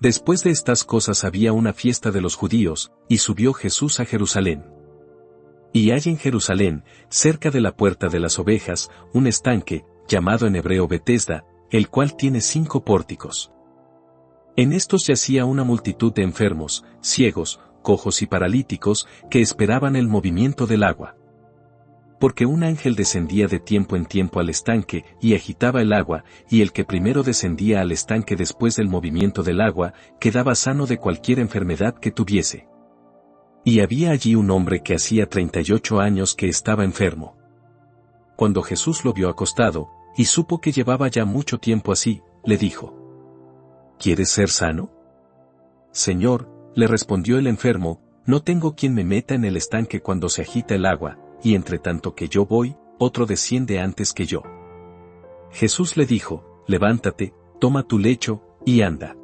Después de estas cosas había una fiesta de los judíos, y subió Jesús a Jerusalén. Y hay en Jerusalén, cerca de la puerta de las ovejas, un estanque, llamado en hebreo Betesda, el cual tiene 5 pórticos. En estos yacía una multitud de enfermos, ciegos, cojos y paralíticos, que esperaban el movimiento del agua. Porque un ángel descendía de tiempo en tiempo al estanque, y agitaba el agua, y el que primero descendía al estanque después del movimiento del agua, quedaba sano de cualquier enfermedad que tuviese. Y había allí un hombre que hacía 38 años que estaba enfermo. Cuando Jesús lo vio acostado, y supo que llevaba ya mucho tiempo así, le dijo: ¿Quieres ser sano? Señor, le respondió el enfermo, no tengo quien me meta en el estanque cuando se agita el agua, y entre tanto que yo voy, otro desciende antes que yo. Jesús le dijo: levántate, toma tu lecho, y anda.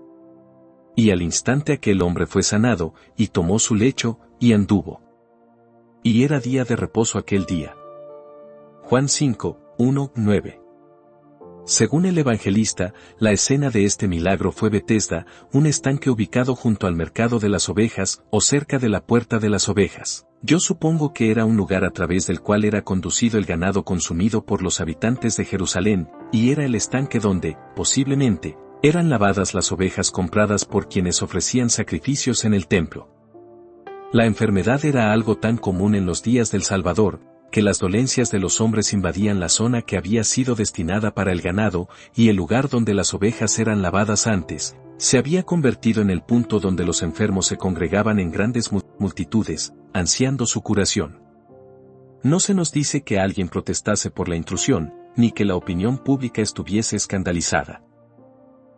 Y al instante aquel hombre fue sanado, y tomó su lecho, y anduvo. Y era día de reposo aquel día. Juan 5, 1, 9. Según el evangelista, la escena de este milagro fue Betesda, un estanque ubicado junto al mercado de las ovejas, o cerca de la puerta de las ovejas. Yo supongo que era un lugar a través del cual era conducido el ganado consumido por los habitantes de Jerusalén, y era el estanque donde, posiblemente, eran lavadas las ovejas compradas por quienes ofrecían sacrificios en el templo. La enfermedad era algo tan común en los días del Salvador, que las dolencias de los hombres invadían la zona que había sido destinada para el ganado, y el lugar donde las ovejas eran lavadas antes, se había convertido en el punto donde los enfermos se congregaban en grandes multitudes, ansiando su curación. No se nos dice que alguien protestase por la intrusión, ni que la opinión pública estuviese escandalizada.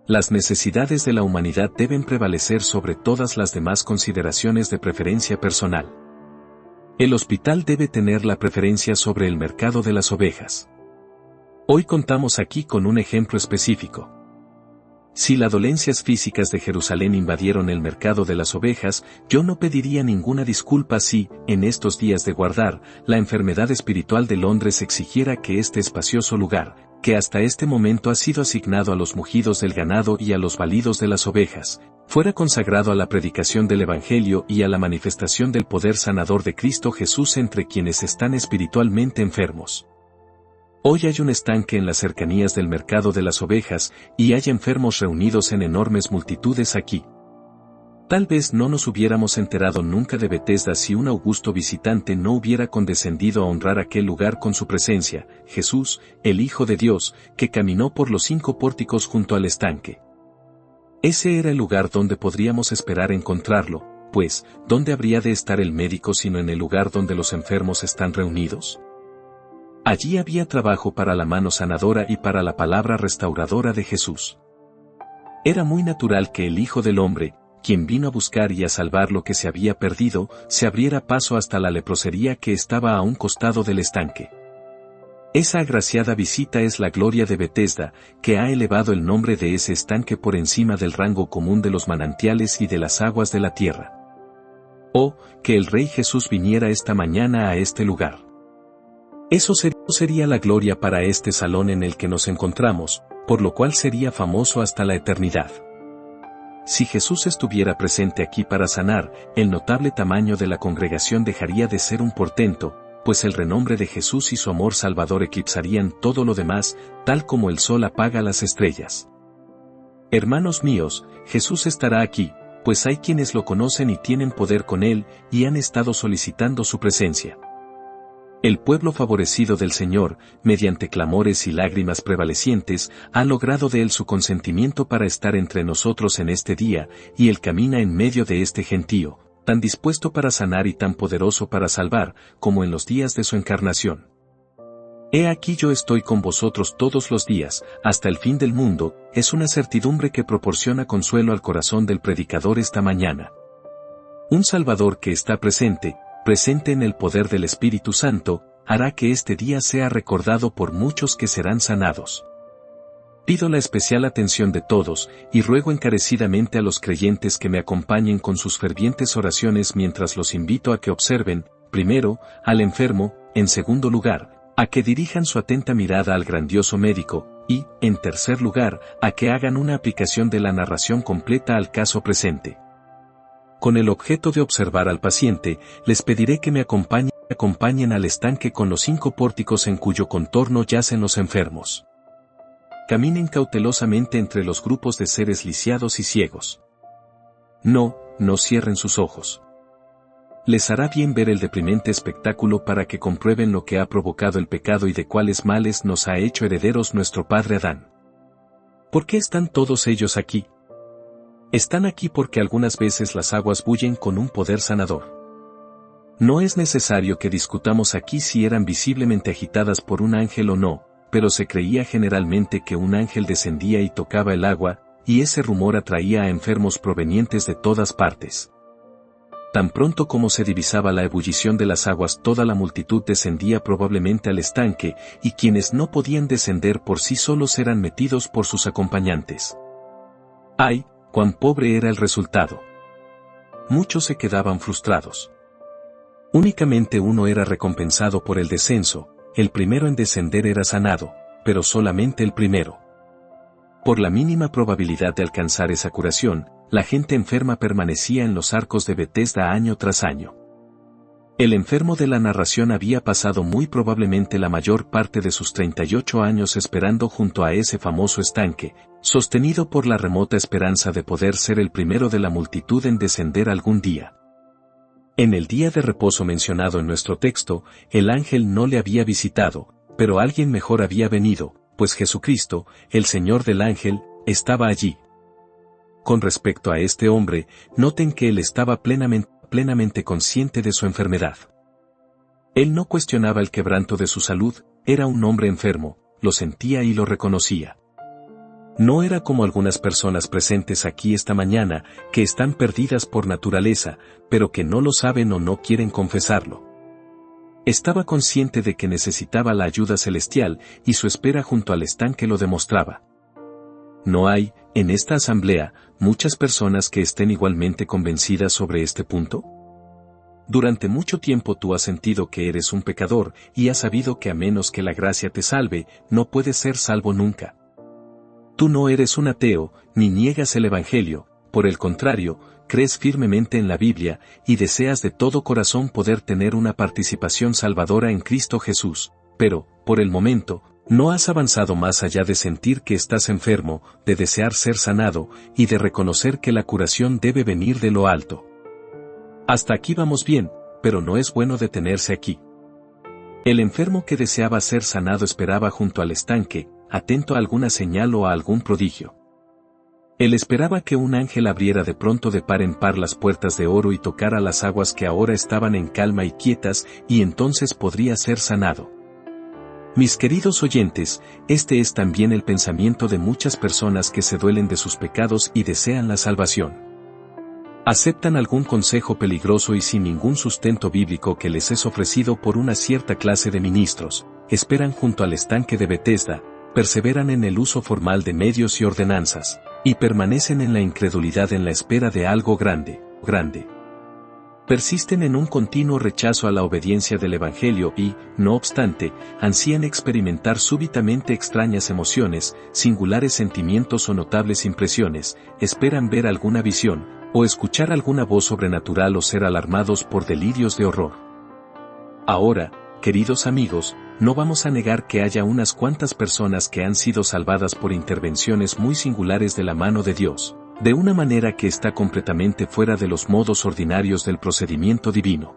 Las necesidades de la humanidad deben prevalecer sobre todas las demás consideraciones de preferencia personal. El hospital debe tener la preferencia sobre el mercado de las ovejas. Hoy contamos aquí con un ejemplo específico. Si las dolencias físicas de Jerusalén invadieron el mercado de las ovejas, yo no pediría ninguna disculpa si, en estos días de guardar, la enfermedad espiritual de Londres exigiera que este espacioso lugar, que hasta este momento ha sido asignado a los mugidos del ganado y a los balidos de las ovejas, fuera consagrado a la predicación del Evangelio y a la manifestación del poder sanador de Cristo Jesús entre quienes están espiritualmente enfermos. Hoy hay un estanque en las cercanías del mercado de las ovejas, y hay enfermos reunidos en enormes multitudes aquí. Tal vez no nos hubiéramos enterado nunca de Betesda si un augusto visitante no hubiera condescendido a honrar aquel lugar con su presencia, Jesús, el Hijo de Dios, que caminó por los 5 pórticos junto al estanque. Ese era el lugar donde podríamos esperar encontrarlo, pues, ¿dónde habría de estar el médico sino en el lugar donde los enfermos están reunidos? Allí había trabajo para la mano sanadora y para la palabra restauradora de Jesús. Era muy natural que el Hijo del Hombre, quien vino a buscar y a salvar lo que se había perdido, se abriera paso hasta la leprosería que estaba a un costado del estanque. Esa agraciada visita es la gloria de Betesda, que ha elevado el nombre de ese estanque por encima del rango común de los manantiales y de las aguas de la tierra. Oh, que el Rey Jesús viniera esta mañana a este lugar. Eso sería la gloria para este salón en el que nos encontramos, por lo cual sería famoso hasta la eternidad. Si Jesús estuviera presente aquí para sanar, el notable tamaño de la congregación dejaría de ser un portento, pues el renombre de Jesús y su amor salvador eclipsarían todo lo demás, tal como el sol apaga las estrellas. Hermanos míos, Jesús estará aquí, pues hay quienes lo conocen y tienen poder con él, y han estado solicitando su presencia. El pueblo favorecido del Señor, mediante clamores y lágrimas prevalecientes, ha logrado de él su consentimiento para estar entre nosotros en este día, y él camina en medio de este gentío, tan dispuesto para sanar y tan poderoso para salvar, como en los días de su encarnación. He aquí yo estoy con vosotros todos los días, hasta el fin del mundo, es una certidumbre que proporciona consuelo al corazón del predicador esta mañana. Un Salvador que está presente en el poder del Espíritu Santo, hará que este día sea recordado por muchos que serán sanados. Pido la especial atención de todos, y ruego encarecidamente a los creyentes que me acompañen con sus fervientes oraciones mientras los invito a que observen, primero, al enfermo, en segundo lugar, a que dirijan su atenta mirada al grandioso médico, y, en tercer lugar, a que hagan una aplicación de la narración completa al caso presente. Con el objeto de observar al paciente, les pediré que me acompañen al estanque con los 5 pórticos en cuyo contorno yacen los enfermos. Caminen cautelosamente entre los grupos de seres lisiados y ciegos. No cierren sus ojos. Les hará bien ver el deprimente espectáculo para que comprueben lo que ha provocado el pecado y de cuáles males nos ha hecho herederos nuestro padre Adán. ¿Por qué están todos ellos aquí? Están aquí porque algunas veces las aguas bullen con un poder sanador. No es necesario que discutamos aquí si eran visiblemente agitadas por un ángel o no, pero se creía generalmente que un ángel descendía y tocaba el agua, y ese rumor atraía a enfermos provenientes de todas partes. Tan pronto como se divisaba la ebullición de las aguas, toda la multitud descendía probablemente al estanque, y quienes no podían descender por sí solos eran metidos por sus acompañantes. ¡Ay, cuán pobre era el resultado! Muchos se quedaban frustrados. Únicamente uno era recompensado por el descenso, el primero en descender era sanado, pero solamente el primero. Por la mínima probabilidad de alcanzar esa curación, la gente enferma permanecía en los arcos de Betesda año tras año. El enfermo de la narración había pasado muy probablemente la mayor parte de sus 38 años esperando junto a ese famoso estanque, sostenido por la remota esperanza de poder ser el primero de la multitud en descender algún día. En el día de reposo mencionado en nuestro texto, el ángel no le había visitado, pero alguien mejor había venido, pues Jesucristo, el Señor del ángel, estaba allí. Con respecto a este hombre, noten que él estaba plenamente consciente de su enfermedad. Él no cuestionaba el quebranto de su salud, era un hombre enfermo, lo sentía y lo reconocía. No era como algunas personas presentes aquí esta mañana, que están perdidas por naturaleza, pero que no lo saben o no quieren confesarlo. Estaba consciente de que necesitaba la ayuda celestial, y su espera junto al estanque lo demostraba. ¿No hay, en esta asamblea, muchas personas que estén igualmente convencidas sobre este punto? Durante mucho tiempo tú has sentido que eres un pecador, y has sabido que a menos que la gracia te salve, no puedes ser salvo nunca. Tú no eres un ateo, ni niegas el Evangelio, por el contrario, crees firmemente en la Biblia, y deseas de todo corazón poder tener una participación salvadora en Cristo Jesús, pero, por el momento, no has avanzado más allá de sentir que estás enfermo, de desear ser sanado, y de reconocer que la curación debe venir de lo alto. Hasta aquí vamos bien, pero no es bueno detenerse aquí. El enfermo que deseaba ser sanado esperaba junto al estanque, atento a alguna señal o a algún prodigio. Él esperaba que un ángel abriera de pronto de par en par las puertas de oro y tocara las aguas que ahora estaban en calma y quietas, y entonces podría ser sanado. Mis queridos oyentes, este es también el pensamiento de muchas personas que se duelen de sus pecados y desean la salvación. Aceptan algún consejo peligroso y sin ningún sustento bíblico que les es ofrecido por una cierta clase de ministros, esperan junto al estanque de Betesda, perseveran en el uso formal de medios y ordenanzas, y permanecen en la incredulidad en la espera de algo grande. Persisten en un continuo rechazo a la obediencia del Evangelio y, no obstante, ansían experimentar súbitamente extrañas emociones, singulares sentimientos o notables impresiones, esperan ver alguna visión, o escuchar alguna voz sobrenatural o ser alarmados por delirios de horror. Ahora, queridos amigos, no vamos a negar que haya unas cuantas personas que han sido salvadas por intervenciones muy singulares de la mano de Dios, de una manera que está completamente fuera de los modos ordinarios del procedimiento divino.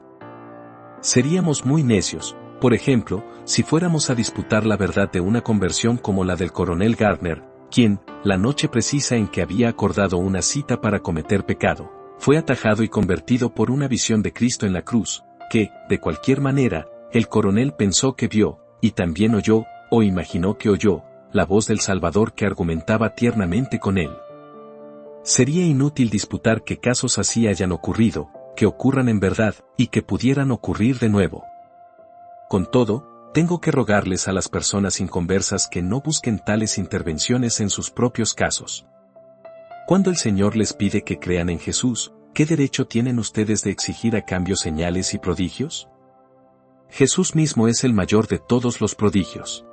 Seríamos muy necios, por ejemplo, si fuéramos a disputar la verdad de una conversión como la del coronel Gardner, quien, la noche precisa en que había acordado una cita para cometer pecado, fue atajado y convertido por una visión de Cristo en la cruz, que, de cualquier manera, el coronel pensó que vio, y también oyó, o imaginó que oyó, la voz del Salvador que argumentaba tiernamente con él. Sería inútil disputar que casos así hayan ocurrido, que ocurran en verdad, y que pudieran ocurrir de nuevo. Con todo, tengo que rogarles a las personas inconversas que no busquen tales intervenciones en sus propios casos. Cuando el Señor les pide que crean en Jesús, ¿qué derecho tienen ustedes de exigir a cambio señales y prodigios? Jesús mismo es el mayor de todos los prodigios.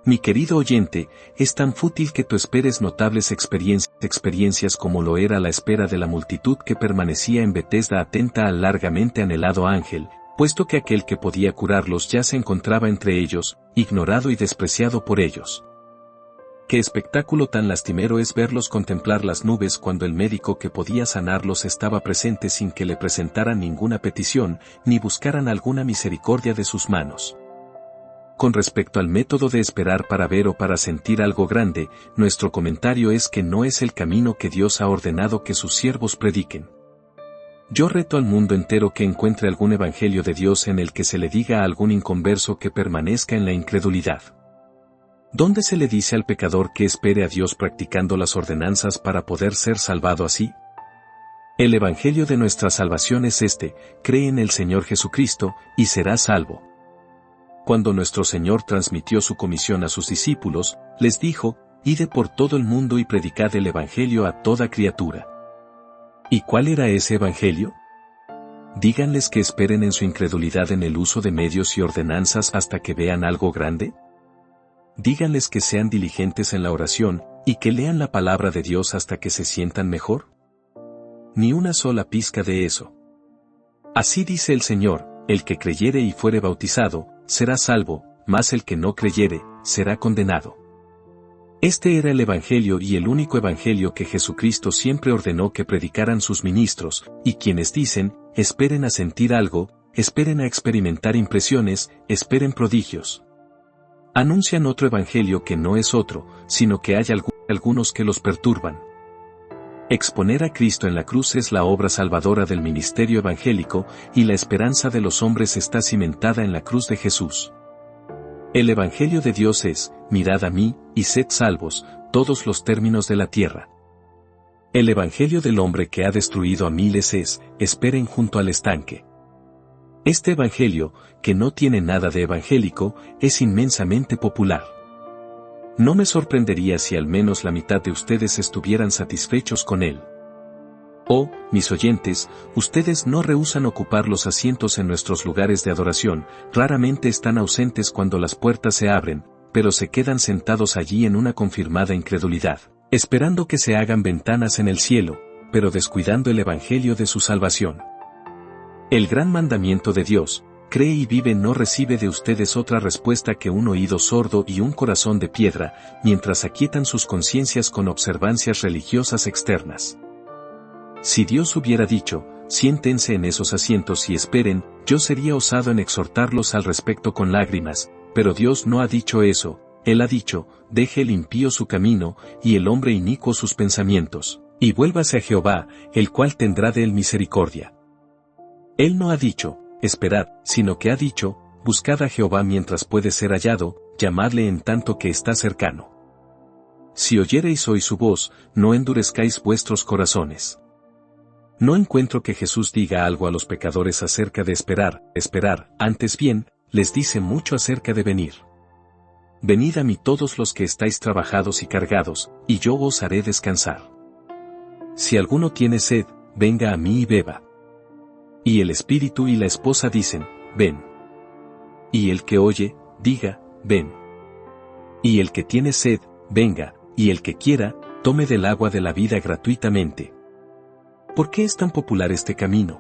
Mi querido oyente, es tan fútil que tú esperes notables experiencias como lo era la espera de la multitud que permanecía en Betesda atenta al largamente anhelado ángel, puesto que aquel que podía curarlos ya se encontraba entre ellos, ignorado y despreciado por ellos. Qué espectáculo tan lastimero es verlos contemplar las nubes cuando el médico que podía sanarlos estaba presente sin que le presentaran ninguna petición, ni buscaran alguna misericordia de sus manos. Con respecto al método de esperar para ver o para sentir algo grande, nuestro comentario es que no es el camino que Dios ha ordenado que sus siervos prediquen. Yo reto al mundo entero que encuentre algún evangelio de Dios en el que se le diga a algún inconverso que permanezca en la incredulidad. ¿Dónde se le dice al pecador que espere a Dios practicando las ordenanzas para poder ser salvado así? El evangelio de nuestra salvación es este: cree en el Señor Jesucristo, y serás salvo. Cuando nuestro Señor transmitió su comisión a sus discípulos, les dijo: «Id por todo el mundo y predicad el evangelio a toda criatura». ¿Y cuál era ese evangelio? Díganles que esperen en su incredulidad en el uso de medios y ordenanzas hasta que vean algo grande. Díganles que sean diligentes en la oración, y que lean la palabra de Dios hasta que se sientan mejor. Ni una sola pizca de eso. Así dice el Señor: el que creyere y fuere bautizado, será salvo, mas el que no creyere, será condenado. Este era el evangelio y el único evangelio que Jesucristo siempre ordenó que predicaran sus ministros, y quienes dicen: esperen a sentir algo, esperen a experimentar impresiones, esperen prodigios. Anuncian otro evangelio que no es otro, sino que hay algunos que los perturban. Exponer a Cristo en la cruz es la obra salvadora del ministerio evangélico, y la esperanza de los hombres está cimentada en la cruz de Jesús. El evangelio de Dios es: mirad a mí, y sed salvos, todos los términos de la tierra. El evangelio del hombre que ha destruido a miles es: esperen junto al estanque. Este evangelio, que no tiene nada de evangélico, es inmensamente popular. No me sorprendería si al menos la mitad de ustedes estuvieran satisfechos con él. Oh, mis oyentes, ustedes no rehúsan ocupar los asientos en nuestros lugares de adoración, raramente están ausentes cuando las puertas se abren, pero se quedan sentados allí en una confirmada incredulidad, esperando que se hagan ventanas en el cielo, pero descuidando el evangelio de su salvación. El gran mandamiento de Dios: cree y vive, no recibe de ustedes otra respuesta que un oído sordo y un corazón de piedra, mientras aquietan sus conciencias con observancias religiosas externas. Si Dios hubiera dicho: siéntense en esos asientos y esperen, yo sería osado en exhortarlos al respecto con lágrimas, pero Dios no ha dicho eso. Él ha dicho: deje el impío su camino, y el hombre inicuo sus pensamientos, y vuélvase a Jehová, el cual tendrá de él misericordia. Él no ha dicho: esperad, sino que ha dicho: buscad a Jehová mientras puede ser hallado, llamadle en tanto que está cercano. Si oyereis hoy su voz, no endurezcáis vuestros corazones. No encuentro que Jesús diga algo a los pecadores acerca de esperar, antes bien, les dice mucho acerca de venir. Venid a mí todos los que estáis trabajados y cargados, y yo os haré descansar. Si alguno tiene sed, venga a mí y beba. Y el espíritu y la esposa dicen: ven. Y el que oye, diga: ven. Y el que tiene sed, venga, y el que quiera, tome del agua de la vida gratuitamente. ¿Por qué es tan popular este camino?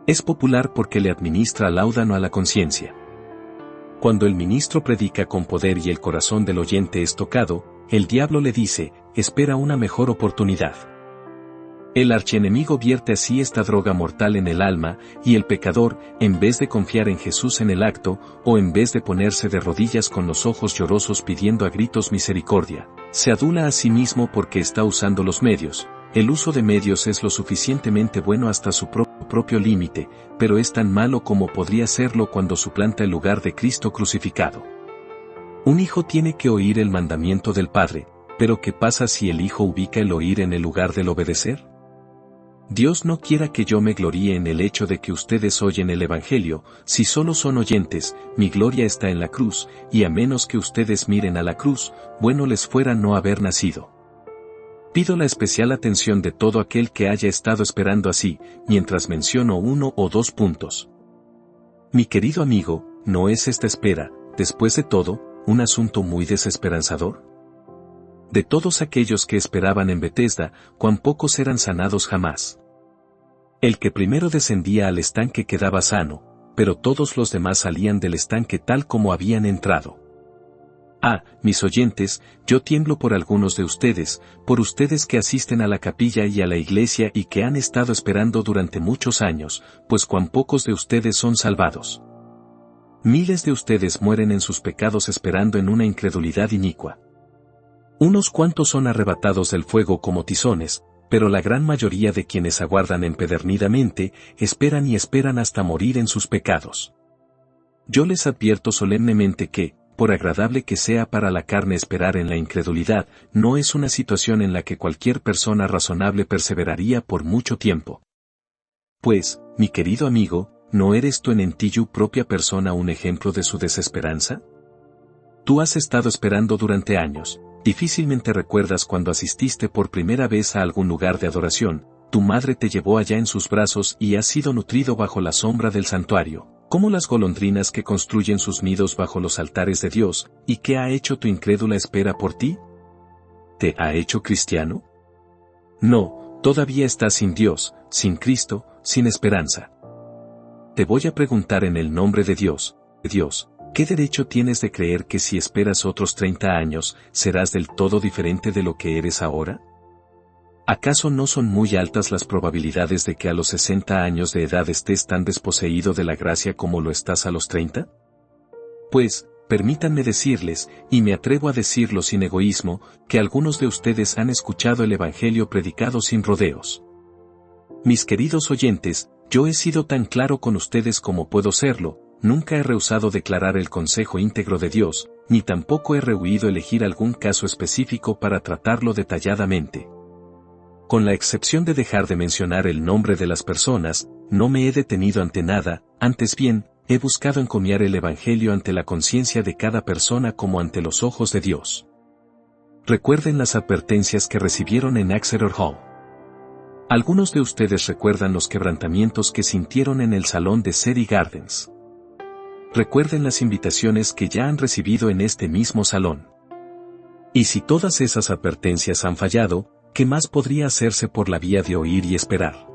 Es popular porque le administra láudano a la conciencia. Cuando el ministro predica con poder y el corazón del oyente es tocado, el diablo le dice: espera una mejor oportunidad. El archienemigo vierte así esta droga mortal en el alma, y el pecador, en vez de confiar en Jesús en el acto, o en vez de ponerse de rodillas con los ojos llorosos pidiendo a gritos misericordia, se adula a sí mismo porque está usando los medios. El uso de medios es lo suficientemente bueno hasta su propio límite, pero es tan malo como podría serlo cuando suplanta el lugar de Cristo crucificado. Un hijo tiene que oír el mandamiento del Padre, pero ¿qué pasa si el hijo ubica el oír en el lugar del obedecer? Dios no quiera que yo me gloríe en el hecho de que ustedes oyen el Evangelio. Si solo son oyentes, mi gloria está en la cruz, y a menos que ustedes miren a la cruz, bueno les fuera no haber nacido. Pido la especial atención de todo aquel que haya estado esperando así, mientras menciono 1 o 2 puntos. Mi querido amigo, no es esta espera, después de todo, un asunto muy desesperanzador? De todos aquellos que esperaban en Betesda, cuán pocos eran sanados jamás. El que primero descendía al estanque quedaba sano, pero todos los demás salían del estanque tal como habían entrado. Ah, mis oyentes, yo tiemblo por algunos de ustedes, por ustedes que asisten a la capilla y a la iglesia y que han estado esperando durante muchos años, pues cuán pocos de ustedes son salvados. Miles de ustedes mueren en sus pecados esperando en una incredulidad inicua. Unos cuantos son arrebatados del fuego como tizones, pero la gran mayoría de quienes aguardan empedernidamente, esperan y esperan hasta morir en sus pecados. Yo les advierto solemnemente que, por agradable que sea para la carne esperar en la incredulidad, no es una situación en la que cualquier persona razonable perseveraría por mucho tiempo. Pues, mi querido amigo, ¿no eres tú en tu propia persona un ejemplo de su desesperanza? Tú has estado esperando durante años, difícilmente recuerdas cuando asististe por primera vez a algún lugar de adoración, tu madre te llevó allá en sus brazos y has sido nutrido bajo la sombra del santuario, como las golondrinas que construyen sus nidos bajo los altares de Dios, ¿y qué ha hecho tu incrédula espera por ti? ¿Te ha hecho cristiano? No, todavía estás sin Dios, sin Cristo, sin esperanza. Te voy a preguntar en el nombre de Dios, ¿qué derecho tienes de creer que si esperas otros 30 años, serás del todo diferente de lo que eres ahora? ¿Acaso no son muy altas las probabilidades de que a los 60 años de edad estés tan desposeído de la gracia como lo estás a los 30? Pues, permítanme decirles, y me atrevo a decirlo sin egoísmo, que algunos de ustedes han escuchado el Evangelio predicado sin rodeos. Mis queridos oyentes, yo he sido tan claro con ustedes como puedo serlo, nunca he rehusado declarar el consejo íntegro de Dios, ni tampoco he rehuido elegir algún caso específico para tratarlo detalladamente. Con la excepción de dejar de mencionar el nombre de las personas, no me he detenido ante nada, antes bien, he buscado encomiar el Evangelio ante la conciencia de cada persona como ante los ojos de Dios. Recuerden las advertencias que recibieron en Exeter Hall. Algunos de ustedes recuerdan los quebrantamientos que sintieron en el salón de City Gardens. Recuerden las invitaciones que ya han recibido en este mismo salón. Y si todas esas advertencias han fallado, ¿qué más podría hacerse por la vía de oír y esperar?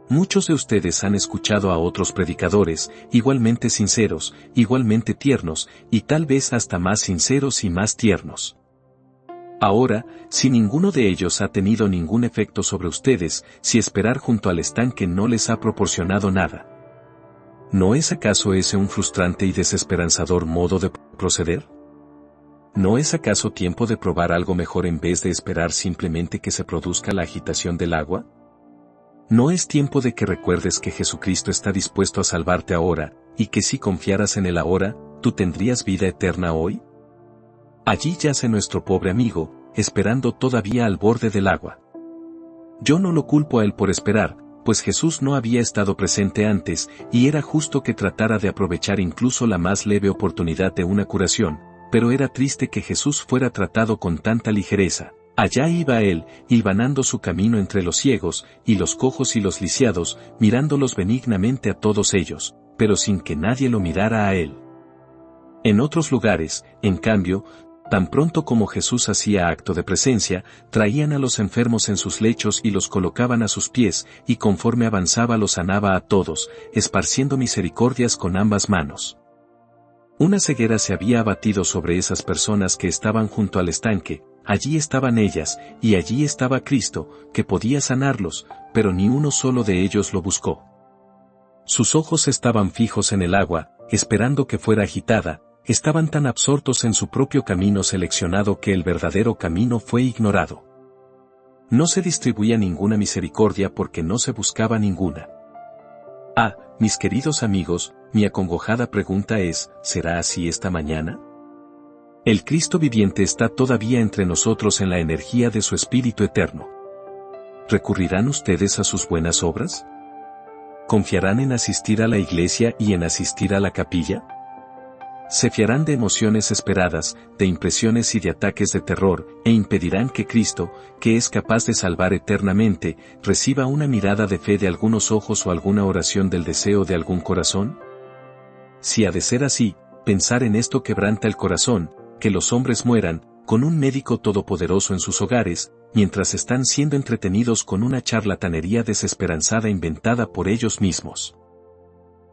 Muchos de ustedes han escuchado a otros predicadores, igualmente sinceros, igualmente tiernos, y tal vez hasta más sinceros y más tiernos. Ahora, si ninguno de ellos ha tenido ningún efecto sobre ustedes, si esperar junto al estanque no les ha proporcionado nada, ¿no es acaso ese un frustrante y desesperanzador modo de proceder? ¿No es acaso tiempo de probar algo mejor en vez de esperar simplemente que se produzca la agitación del agua? ¿No es tiempo de que recuerdes que Jesucristo está dispuesto a salvarte ahora, y que si confiaras en Él ahora, tú tendrías vida eterna hoy? Allí yace nuestro pobre amigo, esperando todavía al borde del agua. Yo no lo culpo a él por esperar, pues Jesús no había estado presente antes, y era justo que tratara de aprovechar incluso la más leve oportunidad de una curación, pero era triste que Jesús fuera tratado con tanta ligereza. Allá iba él, hilvanando su camino entre los ciegos, y los cojos y los lisiados, mirándolos benignamente a todos ellos, pero sin que nadie lo mirara a él. En otros lugares, en cambio, tan pronto como Jesús hacía acto de presencia, traían a los enfermos en sus lechos y los colocaban a sus pies, y conforme avanzaba los sanaba a todos, esparciendo misericordias con ambas manos. Una ceguera se había abatido sobre esas personas que estaban junto al estanque, allí estaban ellas, y allí estaba Cristo, que podía sanarlos, pero ni uno solo de ellos lo buscó. Sus ojos estaban fijos en el agua, esperando que fuera agitada, estaban tan absortos en su propio camino seleccionado que el verdadero camino fue ignorado. No se distribuía ninguna misericordia porque no se buscaba ninguna. Ah, mis queridos amigos, mi acongojada pregunta es, ¿será así esta mañana? El Cristo viviente está todavía entre nosotros en la energía de su Espíritu eterno. ¿Recurrirán ustedes a sus buenas obras? ¿Confiarán en asistir a la iglesia y en asistir a la capilla? Se fiarán de emociones esperadas, de impresiones y de ataques de terror, e impedirán que Cristo, que es capaz de salvar eternamente, reciba una mirada de fe de algunos ojos o alguna oración del deseo de algún corazón. Si ha de ser así, pensar en esto quebranta el corazón, que los hombres mueran, con un médico todopoderoso en sus hogares, mientras están siendo entretenidos con una charlatanería desesperanzada inventada por ellos mismos.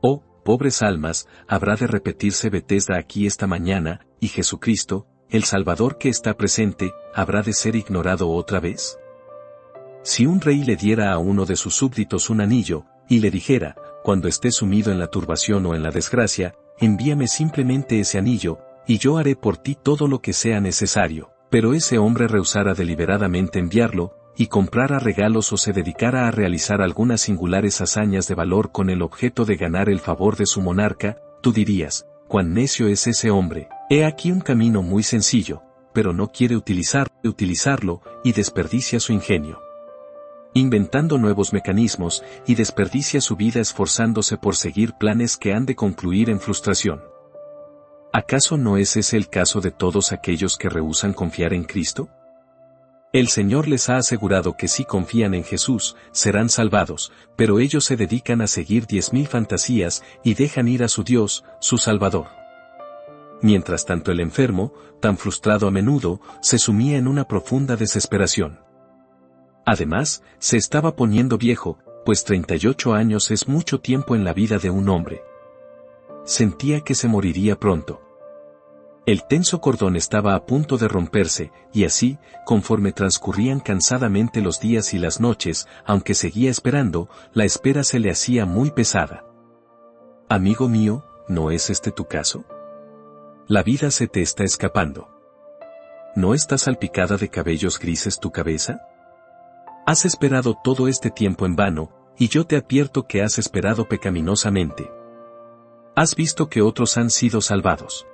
Oh, pobres almas, habrá de repetirse Betesda aquí esta mañana, y Jesucristo, el Salvador que está presente, habrá de ser ignorado otra vez. Si un rey le diera a uno de sus súbditos un anillo, y le dijera, cuando esté sumido en la turbación o en la desgracia, envíame simplemente ese anillo, y yo haré por ti todo lo que sea necesario, pero ese hombre rehusara deliberadamente enviarlo, y comprara regalos o se dedicara a realizar algunas singulares hazañas de valor con el objeto de ganar el favor de su monarca, tú dirías, cuán necio es ese hombre, he aquí un camino muy sencillo, pero no quiere utilizarlo, y desperdicia su ingenio, inventando nuevos mecanismos, y desperdicia su vida esforzándose por seguir planes que han de concluir en frustración. ¿Acaso no es ese el caso de todos aquellos que rehúsan confiar en Cristo? El Señor les ha asegurado que si confían en Jesús, serán salvados, pero ellos se dedican a seguir 10.000 fantasías y dejan ir a su Dios, su Salvador. Mientras tanto el enfermo, tan frustrado a menudo, se sumía en una profunda desesperación. Además, se estaba poniendo viejo, pues 38 años es mucho tiempo en la vida de un hombre. Sentía que se moriría pronto. El tenso cordón estaba a punto de romperse, y así, conforme transcurrían cansadamente los días y las noches, aunque seguía esperando, la espera se le hacía muy pesada. Amigo mío, ¿no es este tu caso? La vida se te está escapando. ¿No está salpicada de cabellos grises tu cabeza? Has esperado todo este tiempo en vano, y yo te advierto que has esperado pecaminosamente. Has visto que otros han sido salvados.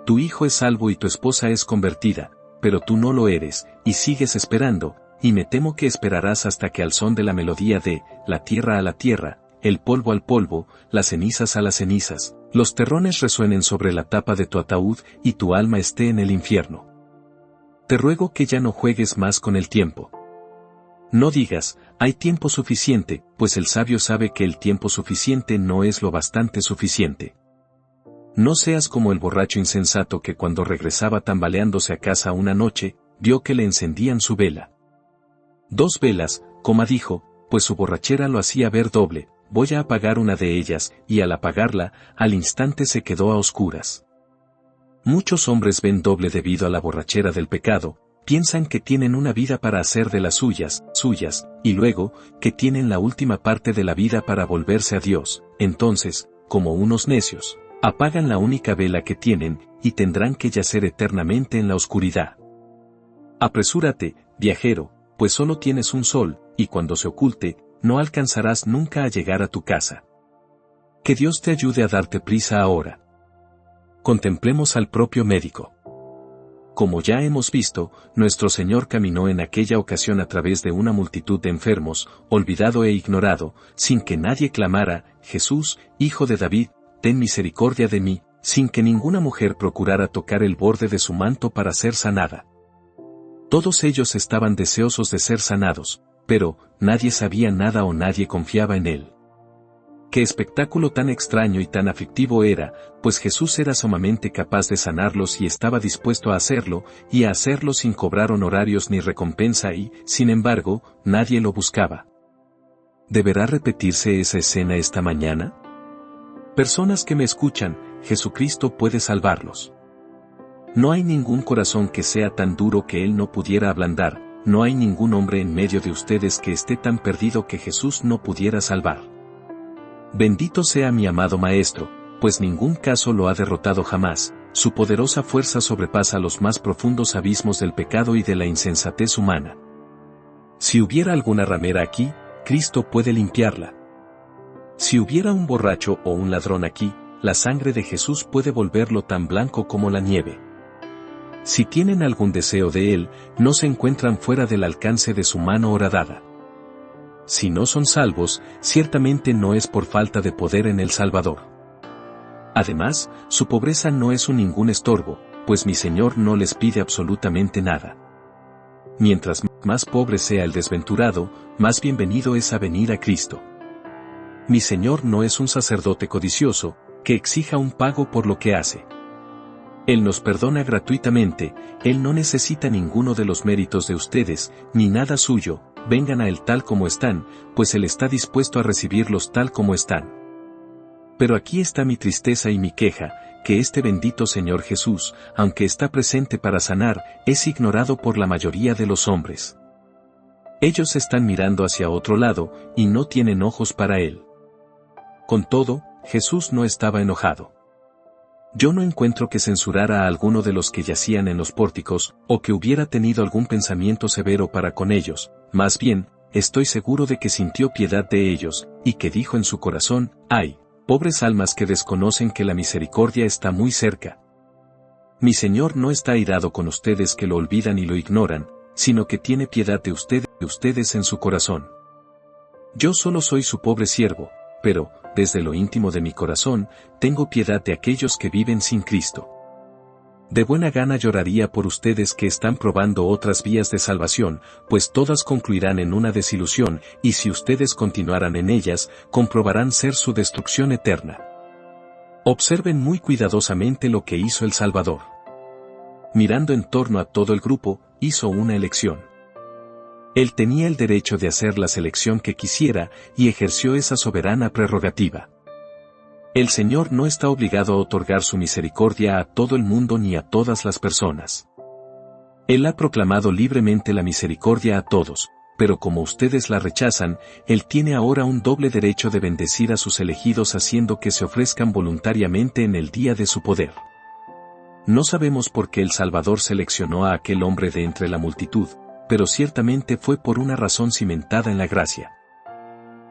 Tu hijo es salvo y tu esposa es convertida, pero tú no lo eres, y sigues esperando, y me temo que esperarás hasta que al son de la melodía de la tierra a la tierra, el polvo al polvo, las cenizas a las cenizas, los terrones resuenen sobre la tapa de tu ataúd y tu alma esté en el infierno. Te ruego que ya no juegues más con el tiempo. No digas, hay tiempo suficiente, pues el sabio sabe que el tiempo suficiente no es lo bastante suficiente. No seas como el borracho insensato que cuando regresaba tambaleándose a casa una noche, vio que le encendían su vela. 2 velas, dijo, pues su borrachera lo hacía ver doble, voy a apagar una de ellas, y al apagarla, al instante se quedó a oscuras. Muchos hombres ven doble debido a la borrachera del pecado, piensan que tienen una vida para hacer de las suyas, y luego, que tienen la última parte de la vida para volverse a Dios, entonces, como unos necios, apagan la única vela que tienen, y tendrán que yacer eternamente en la oscuridad. Apresúrate, viajero, pues solo tienes un sol, y cuando se oculte, no alcanzarás nunca a llegar a tu casa. Que Dios te ayude a darte prisa ahora. Contemplemos al propio médico. Como ya hemos visto, nuestro Señor caminó en aquella ocasión a través de una multitud de enfermos, olvidado e ignorado, sin que nadie clamara, Jesús, Hijo de David, ten misericordia de mí, sin que ninguna mujer procurara tocar el borde de su manto para ser sanada. Todos ellos estaban deseosos de ser sanados, pero nadie sabía nada o nadie confiaba en él. Qué espectáculo tan extraño y tan aflictivo era, pues Jesús era sumamente capaz de sanarlos y estaba dispuesto a hacerlo, y a hacerlo sin cobrar honorarios ni recompensa y, sin embargo, nadie lo buscaba. ¿Deberá repetirse esa escena esta mañana? Personas que me escuchan, Jesucristo puede salvarlos. No hay ningún corazón que sea tan duro que Él no pudiera ablandar, no hay ningún hombre en medio de ustedes que esté tan perdido que Jesús no pudiera salvar. Bendito sea mi amado Maestro, pues ningún caso lo ha derrotado jamás, su poderosa fuerza sobrepasa los más profundos abismos del pecado y de la insensatez humana. Si hubiera alguna ramera aquí, Cristo puede limpiarla. Si hubiera un borracho o un ladrón aquí, la sangre de Jesús puede volverlo tan blanco como la nieve. Si tienen algún deseo de Él, no se encuentran fuera del alcance de su mano horadada. Si no son salvos, ciertamente no es por falta de poder en el Salvador. Además, su pobreza no es ningún estorbo, pues mi Señor no les pide absolutamente nada. Mientras más pobre sea el desventurado, más bienvenido es a venir a Cristo. Mi Señor no es un sacerdote codicioso, que exija un pago por lo que hace. Él nos perdona gratuitamente, Él no necesita ninguno de los méritos de ustedes, ni nada suyo, vengan a Él tal como están, pues Él está dispuesto a recibirlos tal como están. Pero aquí está mi tristeza y mi queja, que este bendito Señor Jesús, aunque está presente para sanar, es ignorado por la mayoría de los hombres. Ellos están mirando hacia otro lado, y no tienen ojos para Él. Con todo, Jesús no estaba enojado. Yo no encuentro que censurara a alguno de los que yacían en los pórticos, o que hubiera tenido algún pensamiento severo para con ellos, más bien, estoy seguro de que sintió piedad de ellos, y que dijo en su corazón, ¡ay! Pobres almas que desconocen que la misericordia está muy cerca. Mi Señor no está airado con ustedes que lo olvidan y lo ignoran, sino que tiene piedad de ustedes en su corazón. Yo solo soy su pobre siervo, pero, desde lo íntimo de mi corazón, tengo piedad de aquellos que viven sin Cristo. De buena gana lloraría por ustedes que están probando otras vías de salvación, pues todas concluirán en una desilusión, y si ustedes continuaran en ellas, comprobarán ser su destrucción eterna. Observen muy cuidadosamente lo que hizo el Salvador. Mirando en torno a todo el grupo, hizo una elección. Él tenía el derecho de hacer la selección que quisiera, y ejerció esa soberana prerrogativa. El Señor no está obligado a otorgar su misericordia a todo el mundo ni a todas las personas. Él ha proclamado libremente la misericordia a todos, pero como ustedes la rechazan, Él tiene ahora un doble derecho de bendecir a sus elegidos haciendo que se ofrezcan voluntariamente en el día de su poder. No sabemos por qué el Salvador seleccionó a aquel hombre de entre la multitud, pero ciertamente fue por una razón cimentada en la gracia.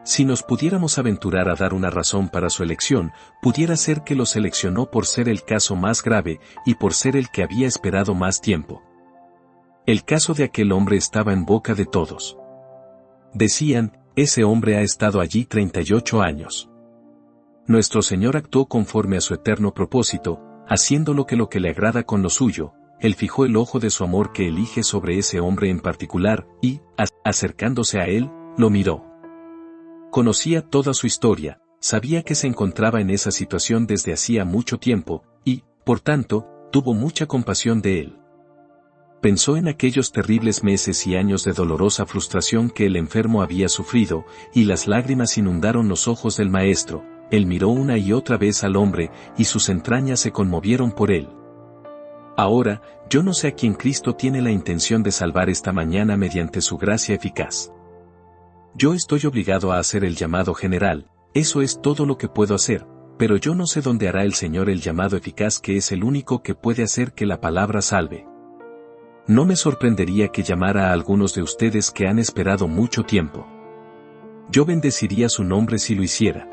Si nos pudiéramos aventurar a dar una razón para su elección, pudiera ser que lo seleccionó por ser el caso más grave y por ser el que había esperado más tiempo. El caso de aquel hombre estaba en boca de todos. Decían, ese hombre ha estado allí 38 años. Nuestro Señor actuó conforme a su eterno propósito, haciendo lo que le agrada con lo suyo. Él fijó el ojo de su amor que elige sobre ese hombre en particular, y, acercándose a él, lo miró. Conocía toda su historia, sabía que se encontraba en esa situación desde hacía mucho tiempo, y, por tanto, tuvo mucha compasión de él. Pensó en aquellos terribles meses y años de dolorosa frustración que el enfermo había sufrido, y las lágrimas inundaron los ojos del maestro. Él miró una y otra vez al hombre, y sus entrañas se conmovieron por él. Ahora, yo no sé a quién Cristo tiene la intención de salvar esta mañana mediante su gracia eficaz. Yo estoy obligado a hacer el llamado general, eso es todo lo que puedo hacer, pero yo no sé dónde hará el Señor el llamado eficaz que es el único que puede hacer que la palabra salve. No me sorprendería que llamara a algunos de ustedes que han esperado mucho tiempo. Yo bendeciría su nombre si lo hiciera.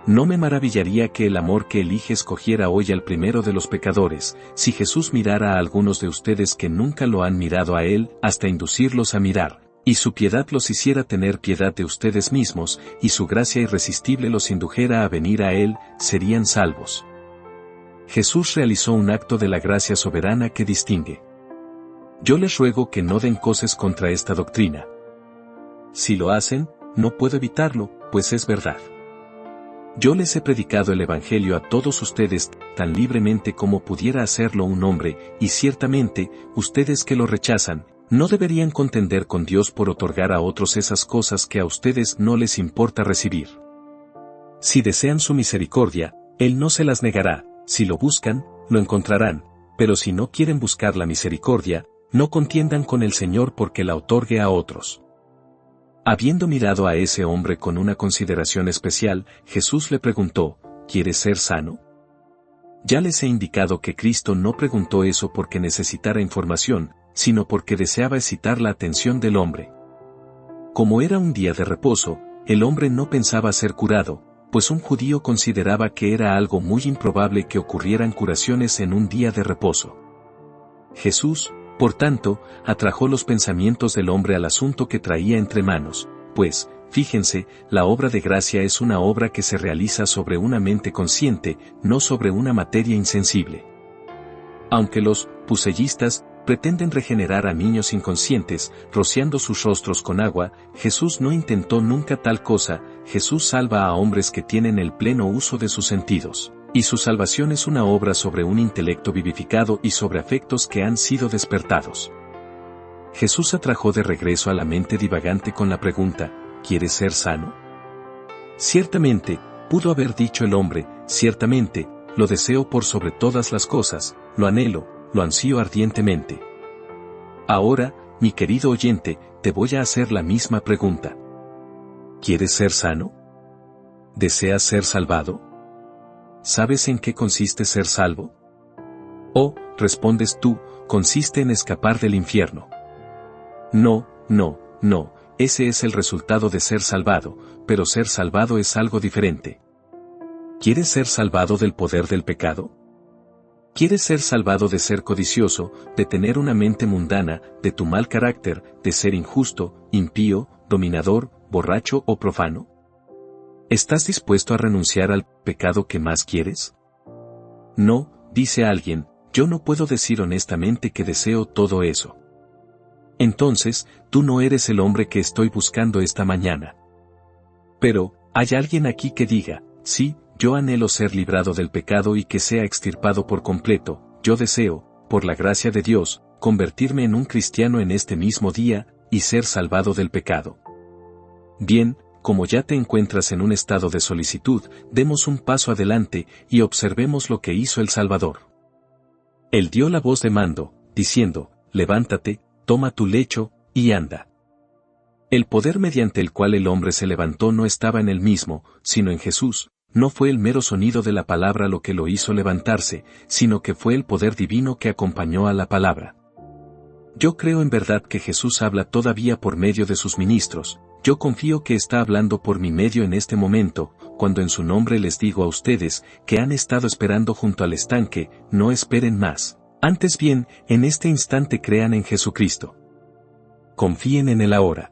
No me maravillaría que el amor que elige escogiera hoy al primero de los pecadores, si Jesús mirara a algunos de ustedes que nunca lo han mirado a Él, hasta inducirlos a mirar. Y su piedad los hiciera tener piedad de ustedes mismos, y su gracia irresistible los indujera a venir a Él, serían salvos. Jesús realizó un acto de la gracia soberana que distingue. Yo les ruego que no den coces contra esta doctrina. Si lo hacen, no puedo evitarlo, pues es verdad. Yo les he predicado el Evangelio a todos ustedes tan libremente como pudiera hacerlo un hombre, y ciertamente, ustedes que lo rechazan, no deberían contender con Dios por otorgar a otros esas cosas que a ustedes no les importa recibir. Si desean su misericordia, Él no se las negará, si lo buscan, lo encontrarán, pero si no quieren buscar la misericordia, no contiendan con el Señor porque la otorgue a otros. Habiendo mirado a ese hombre con una consideración especial, Jesús le preguntó, ¿quieres ser sano? Ya les he indicado que Cristo no preguntó eso porque necesitara información, sino porque deseaba excitar la atención del hombre. Como era un día de reposo, el hombre no pensaba ser curado, pues un judío consideraba que era algo muy improbable que ocurrieran curaciones en un día de reposo. Jesús, por tanto, atrajo los pensamientos del hombre al asunto que traía entre manos, pues, fíjense, la obra de gracia es una obra que se realiza sobre una mente consciente, no sobre una materia insensible. Aunque los pusellistas Pretenden regenerar a niños inconscientes, rociando sus rostros con agua. Jesús no intentó nunca tal cosa. Jesús salva a hombres que tienen el pleno uso de sus sentidos. Y su salvación es una obra sobre un intelecto vivificado y sobre afectos que han sido despertados. Jesús atrajo de regreso a la mente divagante con la pregunta, ¿quieres ser sano? Ciertamente, pudo haber dicho el hombre, ciertamente, lo deseo por sobre todas las cosas, lo anhelo, lo ansío ardientemente. Ahora, mi querido oyente, te voy a hacer la misma pregunta. ¿Quieres ser sano? ¿Deseas ser salvado? ¿Sabes en qué consiste ser salvo? O, respondes tú, consiste en escapar del infierno. No, no, no, ese es el resultado de ser salvado, pero ser salvado es algo diferente. ¿Quieres ser salvado del poder del pecado? ¿Quieres ser salvado de ser codicioso, de tener una mente mundana, de tu mal carácter, de ser injusto, impío, dominador, borracho o profano? ¿Estás dispuesto a renunciar al pecado que más quieres? No, dice alguien, yo no puedo decir honestamente que deseo todo eso. Entonces, tú no eres el hombre que estoy buscando esta mañana. Pero, hay alguien aquí que diga, sí, yo anhelo ser librado del pecado y que sea extirpado por completo, yo deseo, por la gracia de Dios, convertirme en un cristiano en este mismo día, y ser salvado del pecado. Bien, como ya te encuentras en un estado de solicitud, demos un paso adelante y observemos lo que hizo el Salvador. Él dio la voz de mando, diciendo, levántate, toma tu lecho, y anda. El poder mediante el cual el hombre se levantó no estaba en él mismo, sino en Jesús. No fue el mero sonido de la palabra lo que lo hizo levantarse, sino que fue el poder divino que acompañó a la palabra. Yo creo en verdad que Jesús habla todavía por medio de sus ministros. Yo confío que está hablando por mi medio en este momento, cuando en su nombre les digo a ustedes, que han estado esperando junto al estanque, no esperen más. Antes bien, en este instante crean en Jesucristo. Confíen en Él ahora.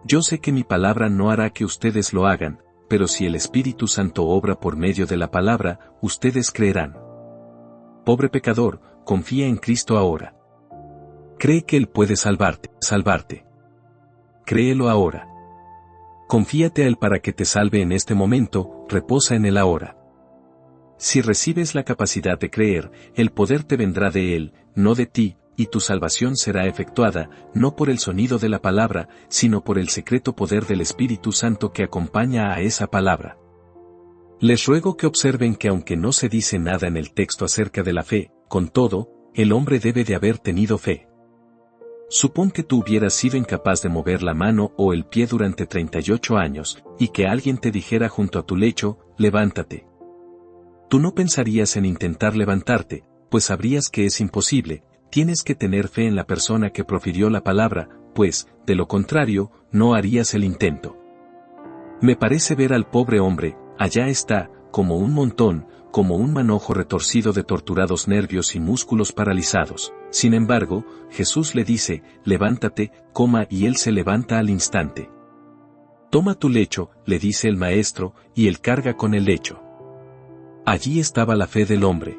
Yo sé que mi palabra no hará que ustedes lo hagan, pero si el Espíritu Santo obra por medio de la palabra, ustedes creerán. Pobre pecador, confía en Cristo ahora. Cree que Él puede salvarte. Créelo ahora. Confíate a Él para que te salve en este momento, reposa en Él ahora. Si recibes la capacidad de creer, el poder te vendrá de Él, no de ti, y tu salvación será efectuada, no por el sonido de la palabra, sino por el secreto poder del Espíritu Santo que acompaña a esa palabra. Les ruego que observen que aunque no se dice nada en el texto acerca de la fe, con todo, el hombre debe de haber tenido fe. Supón que tú hubieras sido incapaz de mover la mano o el pie durante 38 años, y que alguien te dijera junto a tu lecho, levántate. Tú no pensarías en intentar levantarte, pues sabrías que es imposible. Tienes que tener fe en la persona que profirió la palabra, pues, de lo contrario, no harías el intento. Me parece ver al pobre hombre, allá está, como un montón, como un manojo retorcido de torturados nervios y músculos paralizados. Sin embargo, Jesús le dice, levántate, coma, y él se levanta al instante. Toma tu lecho, le dice el maestro, y él carga con el lecho. Allí estaba la fe del hombre.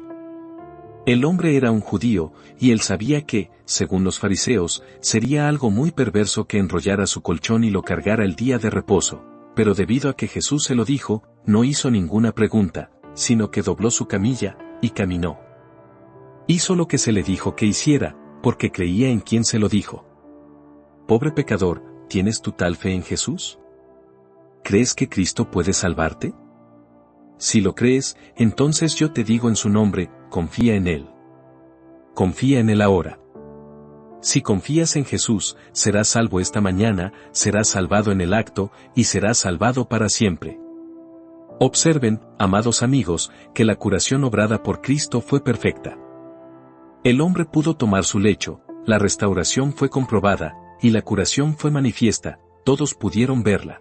El hombre era un judío, y él sabía que, según los fariseos, sería algo muy perverso que enrollara su colchón y lo cargara el día de reposo, pero debido a que Jesús se lo dijo, no hizo ninguna pregunta, sino que dobló su camilla, y caminó. Hizo lo que se le dijo que hiciera, porque creía en quien se lo dijo. Pobre pecador, ¿tienes tu tal fe en Jesús? ¿Crees que Cristo puede salvarte? Si lo crees, entonces yo te digo en su nombre, confía en Él. Confía en Él ahora. Si confías en Jesús, serás salvo esta mañana, serás salvado en el acto, y serás salvado para siempre. Observen, amados amigos, que la curación obrada por Cristo fue perfecta. El hombre pudo tomar su lecho, la restauración fue comprobada, y la curación fue manifiesta, todos pudieron verla.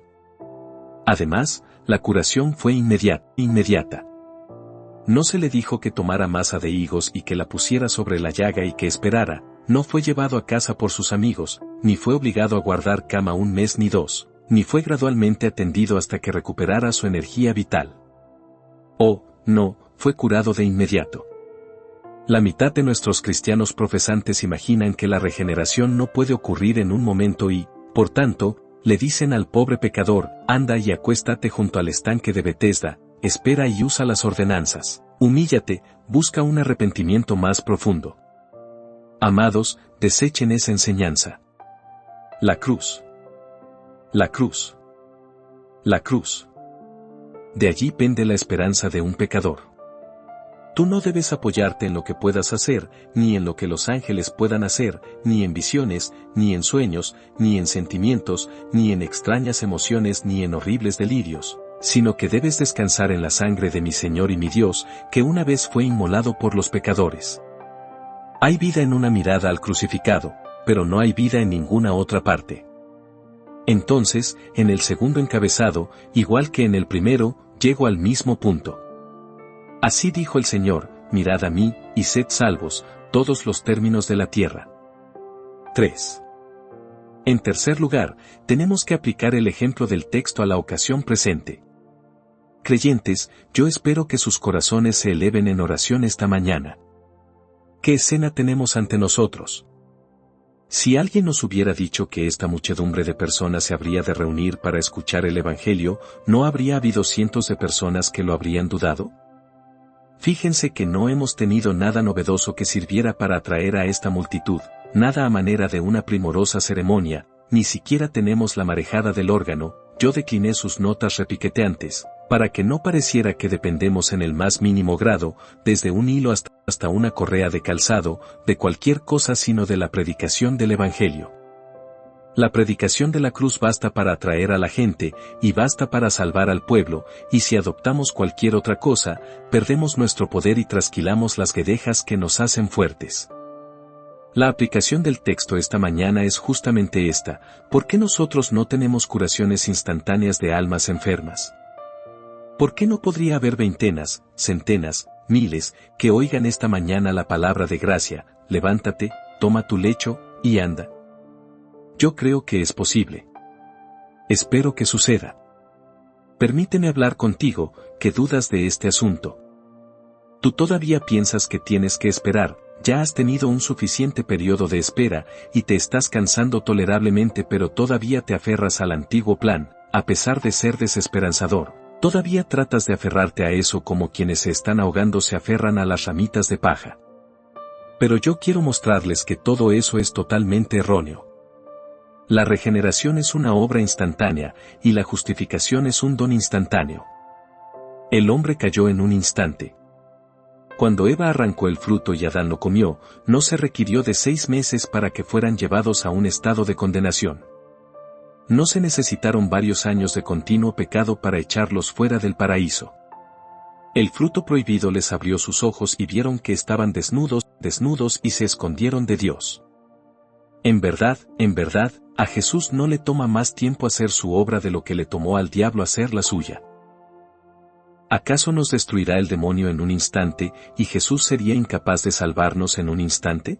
Además, la curación fue inmediata. No se le dijo que tomara masa de higos y que la pusiera sobre la llaga y que esperara, no fue llevado a casa por sus amigos, ni fue obligado a guardar cama un mes ni dos, ni fue gradualmente atendido hasta que recuperara su energía vital. Oh, no, fue curado de inmediato. La mitad de nuestros cristianos profesantes imaginan que la regeneración no puede ocurrir en un momento y, por tanto, le dicen al pobre pecador, anda y acuéstate junto al estanque de Betesda, espera y usa las ordenanzas, humíllate, busca un arrepentimiento más profundo. Amados, desechen esa enseñanza. La cruz. La cruz. La cruz. De allí pende la esperanza de un pecador. Tú no debes apoyarte en lo que puedas hacer, ni en lo que los ángeles puedan hacer, ni en visiones, ni en sueños, ni en sentimientos, ni en extrañas emociones, ni en horribles delirios, sino que debes descansar en la sangre de mi Señor y mi Dios, que una vez fue inmolado por los pecadores. Hay vida en una mirada al crucificado, pero no hay vida en ninguna otra parte. Entonces, en el segundo encabezado, igual que en el primero, llego al mismo punto. Así dijo el Señor, mirad a mí, y sed salvos, todos los términos de la tierra. 3. En tercer lugar, tenemos que aplicar el ejemplo del texto a la ocasión presente. Creyentes, yo espero que sus corazones se eleven en oración esta mañana. ¿Qué escena tenemos ante nosotros? Si alguien nos hubiera dicho que esta muchedumbre de personas se habría de reunir para escuchar el Evangelio, ¿no habría habido cientos de personas que lo habrían dudado? Fíjense que no hemos tenido nada novedoso que sirviera para atraer a esta multitud, nada a manera de una primorosa ceremonia, ni siquiera tenemos la marejada del órgano. Yo decliné sus notas repiqueteantes, para que no pareciera que dependemos en el más mínimo grado, desde un hilo hasta una correa de calzado, de cualquier cosa sino de la predicación del Evangelio. La predicación de la cruz basta para atraer a la gente, y basta para salvar al pueblo, y si adoptamos cualquier otra cosa, perdemos nuestro poder y trasquilamos las guedejas que nos hacen fuertes. La aplicación del texto esta mañana es justamente esta: ¿por qué nosotros no tenemos curaciones instantáneas de almas enfermas? ¿Por qué no podría haber veintenas, centenas, miles, que oigan esta mañana la palabra de gracia, levántate, toma tu lecho, y anda? Yo creo que es posible. Espero que suceda. Permíteme hablar contigo, que dudas de este asunto. Tú todavía piensas que tienes que esperar, ya has tenido un suficiente periodo de espera, y te estás cansando tolerablemente, pero todavía te aferras al antiguo plan, a pesar de ser desesperanzador. Todavía tratas de aferrarte a eso como quienes se están ahogando se aferran a las ramitas de paja. Pero yo quiero mostrarles que todo eso es totalmente erróneo. La regeneración es una obra instantánea, y la justificación es un don instantáneo. El hombre cayó en un instante. Cuando Eva arrancó el fruto y Adán lo comió, no se requirió de 6 meses para que fueran llevados a un estado de condenación. No se necesitaron varios años de continuo pecado para echarlos fuera del paraíso. El fruto prohibido les abrió sus ojos y vieron que estaban desnudos y se escondieron de Dios. En verdad, a Jesús no le toma más tiempo hacer su obra de lo que le tomó al diablo hacer la suya. ¿Acaso nos destruirá el demonio en un instante, y Jesús sería incapaz de salvarnos en un instante?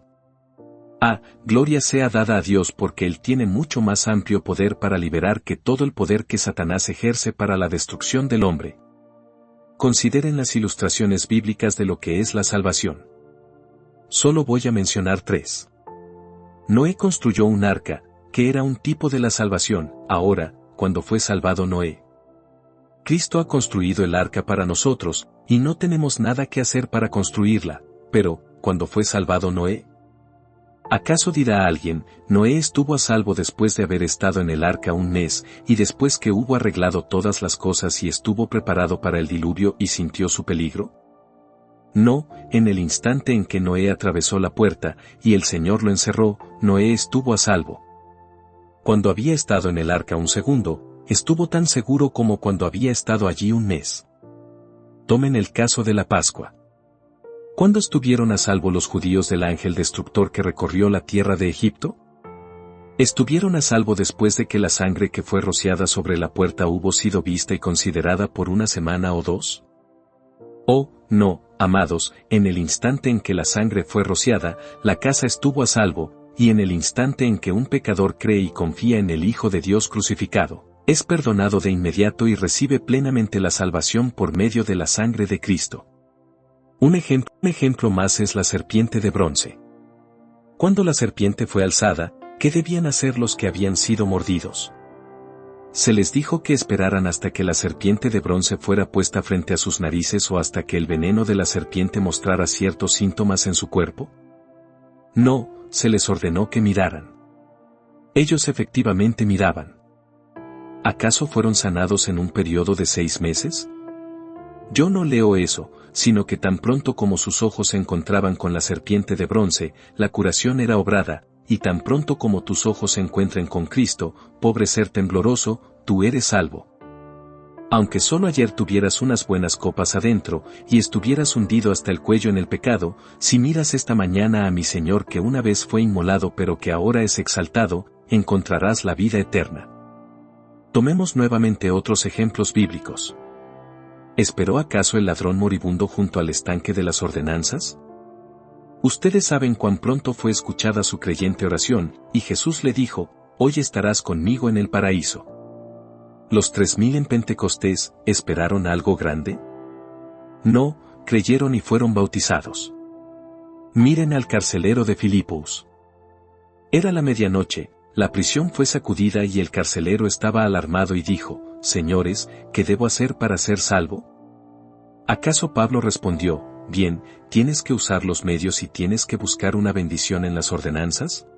Gloria sea dada a Dios porque Él tiene mucho más amplio poder para liberar que todo el poder que Satanás ejerce para la destrucción del hombre. Consideren las ilustraciones bíblicas de lo que es la salvación. Solo voy a mencionar 3. Noé construyó un arca, que era un tipo de la salvación. Ahora, cuando fue salvado Noé, Cristo ha construido el arca para nosotros, y no tenemos nada que hacer para construirla. Pero, ¿cuándo fue salvado Noé? ¿Acaso dirá alguien, Noé estuvo a salvo después de haber estado en el arca un mes, y después que hubo arreglado todas las cosas y estuvo preparado para el diluvio y sintió su peligro? No, en el instante en que Noé atravesó la puerta, y el Señor lo encerró, Noé estuvo a salvo. Cuando había estado en el arca un segundo, estuvo tan seguro como cuando había estado allí un mes. Tomen el caso de la Pascua. ¿Cuándo estuvieron a salvo los judíos del ángel destructor que recorrió la tierra de Egipto? ¿Estuvieron a salvo después de que la sangre que fue rociada sobre la puerta hubo sido vista y considerada por 1 semana o 2? Oh, no, amados, en el instante en que la sangre fue rociada, la casa estuvo a salvo, y en el instante en que un pecador cree y confía en el Hijo de Dios crucificado, es perdonado de inmediato y recibe plenamente la salvación por medio de la sangre de Cristo. Un ejemplo más es la serpiente de bronce. Cuando la serpiente fue alzada, ¿qué debían hacer los que habían sido mordidos? Se les dijo que esperaran hasta que la serpiente de bronce fuera puesta frente a sus narices o hasta que el veneno de la serpiente mostrara ciertos síntomas en su cuerpo. No, se les ordenó que miraran. Ellos efectivamente miraban. ¿Acaso fueron sanados en un periodo de 6 meses? Yo no leo eso, sino que tan pronto como sus ojos se encontraban con la serpiente de bronce, la curación era obrada, y tan pronto como tus ojos se encuentren con Cristo, pobre ser tembloroso, tú eres salvo. Aunque solo ayer tuvieras unas buenas copas adentro, y estuvieras hundido hasta el cuello en el pecado, si miras esta mañana a mi Señor que una vez fue inmolado pero que ahora es exaltado, encontrarás la vida eterna. Tomemos nuevamente otros ejemplos bíblicos. ¿Esperó acaso el ladrón moribundo junto al estanque de las ordenanzas? Ustedes saben cuán pronto fue escuchada su creyente oración, y Jesús le dijo, hoy estarás conmigo en el paraíso. ¿Los 3000 en Pentecostés esperaron algo grande? No, creyeron y fueron bautizados. Miren al carcelero de Filipos. Era la medianoche, la prisión fue sacudida y el carcelero estaba alarmado y dijo, Señores, ¿qué debo hacer para ser salvo? ¿Acaso Pablo respondió, bien, tienes que usar los medios y tienes que buscar una bendición en las ordenanzas?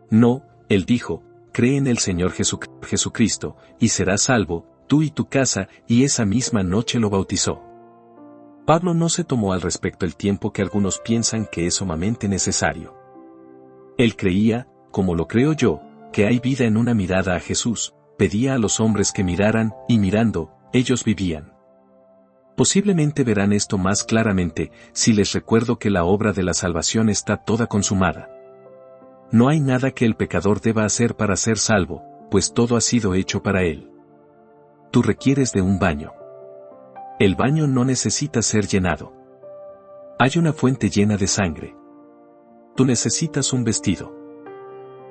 No, él dijo, cree en el Señor Jesucristo, y serás salvo, tú y tu casa, y esa misma noche lo bautizó. Pablo no se tomó al respecto el tiempo que algunos piensan que es sumamente necesario. Él creía, como lo creo yo, que hay vida en una mirada a Jesús, pedía a los hombres que miraran, y mirando, ellos vivían. Posiblemente verán esto más claramente, si les recuerdo que la obra de la salvación está toda consumada. No hay nada que el pecador deba hacer para ser salvo, pues todo ha sido hecho para él. Tú requieres de un baño. El baño no necesita ser llenado. Hay una fuente llena de sangre. Tú necesitas un vestido.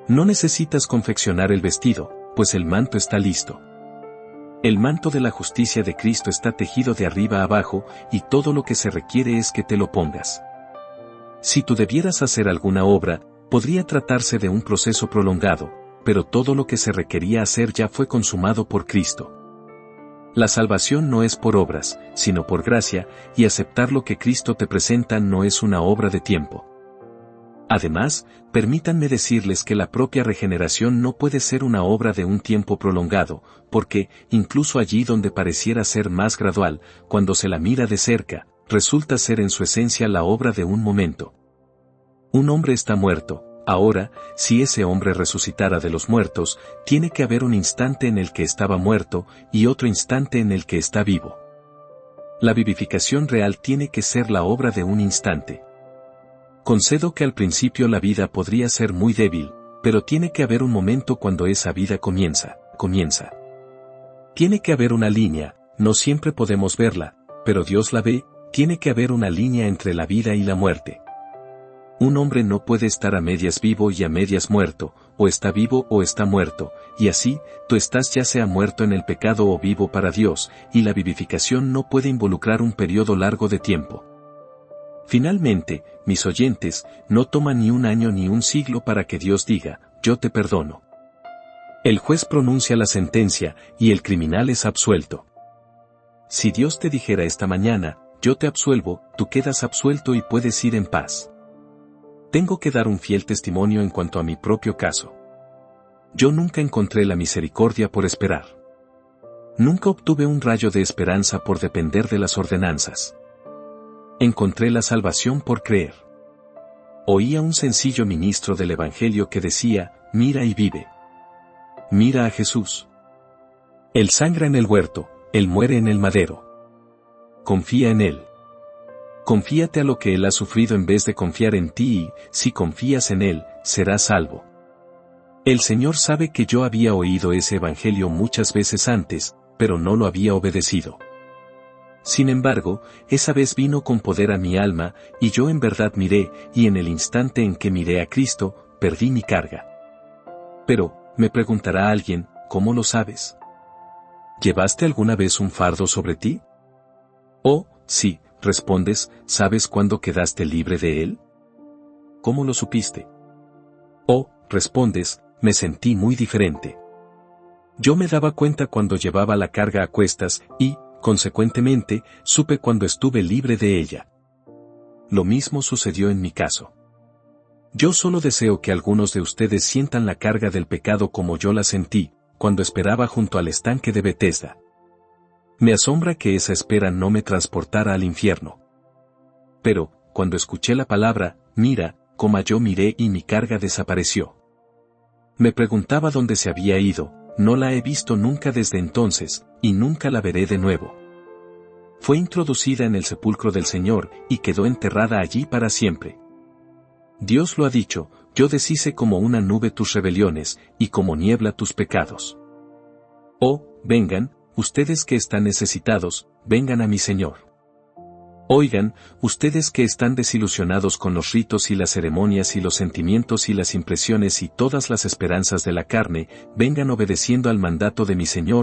No necesitas confeccionar el vestido, pues el manto está listo. El manto de la justicia de Cristo está tejido de arriba a abajo, y todo lo que se requiere es que te lo pongas. Si tú debieras hacer alguna obra, podría tratarse de un proceso prolongado, pero todo lo que se requería hacer ya fue consumado por Cristo. La salvación no es por obras, sino por gracia, y aceptar lo que Cristo te presenta no es una obra de tiempo. Además, permítanme decirles que la propia regeneración no puede ser una obra de un tiempo prolongado, porque, incluso allí donde pareciera ser más gradual, cuando se la mira de cerca, resulta ser en su esencia la obra de un momento. Un hombre está muerto, ahora, si ese hombre resucitara de los muertos, tiene que haber un instante en el que estaba muerto, y otro instante en el que está vivo. La vivificación real tiene que ser la obra de un instante. Concedo que al principio la vida podría ser muy débil, pero tiene que haber un momento cuando esa vida comienza. Tiene que haber una línea, no siempre podemos verla, pero Dios la ve, tiene que haber una línea entre la vida y la muerte. Un hombre no puede estar a medias vivo y a medias muerto, o está vivo o está muerto, y así, tú estás ya sea muerto en el pecado o vivo para Dios, y la vivificación no puede involucrar un periodo largo de tiempo. Finalmente, mis oyentes, no toma ni un año ni un siglo para que Dios diga, yo te perdono. El juez pronuncia la sentencia, y el criminal es absuelto. Si Dios te dijera esta mañana, yo te absuelvo, tú quedas absuelto y puedes ir en paz. Tengo que dar un fiel testimonio en cuanto a mi propio caso. Yo nunca encontré la misericordia por esperar. Nunca obtuve un rayo de esperanza por depender de las ordenanzas. Encontré la salvación por creer. Oí a un sencillo ministro del Evangelio que decía, mira y vive. Mira a Jesús. Él sangra en el huerto, Él muere en el madero. Confía en Él. Confíate a lo que Él ha sufrido en vez de confiar en ti y, si confías en Él, serás salvo. El Señor sabe que yo había oído ese Evangelio muchas veces antes, pero no lo había obedecido. Sin embargo, esa vez vino con poder a mi alma, y yo en verdad miré, y en el instante en que miré a Cristo, perdí mi carga. Pero, me preguntará alguien, ¿cómo lo sabes? ¿Llevaste alguna vez un fardo sobre ti? Oh, sí, respondes, ¿sabes cuándo quedaste libre de él? ¿Cómo lo supiste? O, respondes, me sentí muy diferente. Yo me daba cuenta cuando llevaba la carga a cuestas y, consecuentemente, supe cuando estuve libre de ella. Lo mismo sucedió en mi caso. Yo solo deseo que algunos de ustedes sientan la carga del pecado como yo la sentí, cuando esperaba junto al estanque de Betesda. Me asombra que esa espera no me transportara al infierno. Pero, cuando escuché la palabra, mira, como yo miré y mi carga desapareció. Me preguntaba dónde se había ido, no la he visto nunca desde entonces, y nunca la veré de nuevo. Fue introducida en el sepulcro del Señor, y quedó enterrada allí para siempre. Dios lo ha dicho, yo deshice como una nube tus rebeliones, y como niebla tus pecados. Oh, vengan, ustedes que están necesitados, vengan a mi Señor. Oigan, ustedes que están desilusionados con los ritos y las ceremonias y los sentimientos y las impresiones y todas las esperanzas de la carne, vengan obedeciendo al mandato de mi Señor.